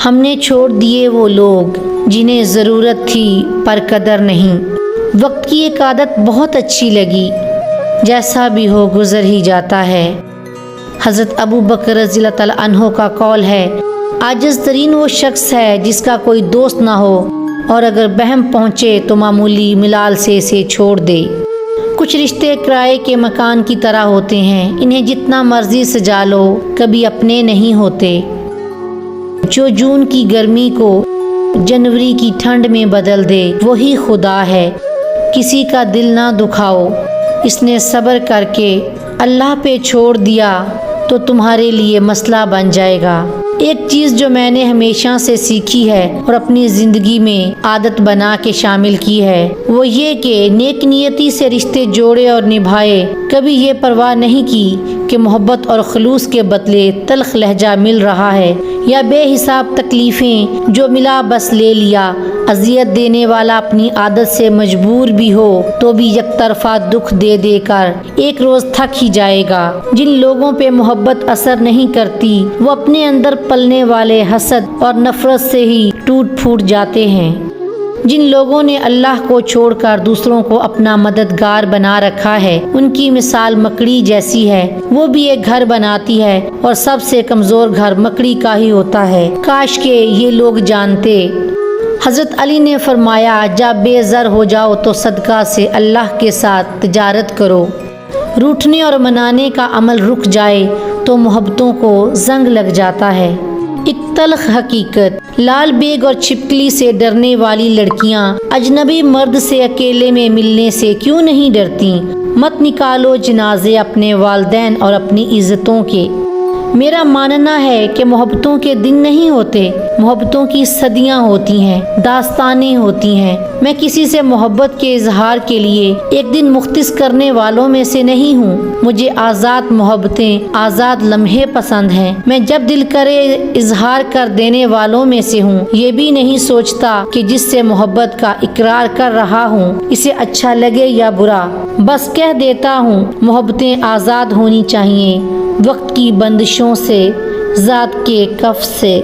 ہم نے چھوڑ دیے وہ لوگ جنہیں ضرورت تھی پر قدر نہیں۔ وقت کی ایک عادت بہت اچھی لگی، جیسا بھی ہو گزر ہی جاتا ہے۔ حضرت ابو بکر رضی اللہ تعالیٰ عنہ کا قول ہے، عاجز ترین وہ شخص ہے جس کا کوئی دوست نہ ہو اور اگر بہم پہنچے تو معمولی ملال سے اسے چھوڑ دے۔ کچھ رشتے کرائے کے مکان کی طرح ہوتے ہیں، انہیں جتنا مرضی سجا لو کبھی اپنے نہیں ہوتے۔ جو جون کی گرمی کو جنوری کی ٹھنڈ میں بدل دے وہی خدا ہے۔ کسی کا دل نہ دکھاؤ، اس نے صبر کر کے اللہ پہ چھوڑ دیا تو تمہارے لیے مسئلہ بن جائے گا۔ ایک چیز جو میں نے ہمیشہ سے سیکھی ہے اور اپنی زندگی میں عادت بنا کے شامل کی ہے وہ یہ کہ نیک نیتی سے رشتے جوڑے اور نبھائے، کبھی یہ پرواہ نہیں کی کہ محبت اور خلوص کے بدلے تلخ لہجہ مل رہا ہے یا بے حساب تکلیفیں جو ملا بس لے لیا۔ اذیت دینے والا اپنی عادت سے مجبور بھی ہو تو بھی یک طرفہ دکھ دے دے کر ایک روز تھک ہی جائے گا۔ جن لوگوں پہ محبت اثر نہیں کرتی وہ اپنے اندر پلنے والے حسد اور نفرت سے ہی ٹوٹ پھوٹ جاتے ہیں۔ جن لوگوں نے اللہ کو چھوڑ کر دوسروں کو اپنا مددگار بنا رکھا ہے ان کی مثال مکڑی جیسی ہے، وہ بھی ایک گھر بناتی ہے اور سب سے کمزور گھر مکڑی کا ہی ہوتا ہے۔ کاش کہ یہ لوگ جانتے۔ حضرت علی نے فرمایا، جب بے زر ہو جاؤ تو صدقہ سے اللہ کے ساتھ تجارت کرو۔ روٹھنے اور منانے کا عمل رک جائے تو محبتوں کو زنگ لگ جاتا ہے۔ ایک تلخ حقیقت، لال بیگ اور چھپکلی سے ڈرنے والی لڑکیاں اجنبی مرد سے اکیلے میں ملنے سے کیوں نہیں ڈرتی؟ مت نکالو جنازے اپنے والدین اور اپنی عزتوں کے۔ میرا ماننا ہے کہ محبتوں کے دن نہیں ہوتے، محبتوں کی صدیاں ہوتی ہیں، داستانیں ہوتی ہیں۔ میں کسی سے محبت کے اظہار کے لیے ایک دن مختص کرنے والوں میں سے نہیں ہوں۔ مجھے آزاد محبتیں، آزاد لمحے پسند ہیں۔ میں جب دل کرے اظہار کر دینے والوں میں سے ہوں۔ یہ بھی نہیں سوچتا کہ جس سے محبت کا اقرار کر رہا ہوں اسے اچھا لگے یا برا، بس کہہ دیتا ہوں محبتیں آزاد ہونی چاہیے، وقت کی بندشوں سے، ذات کے کف سے۔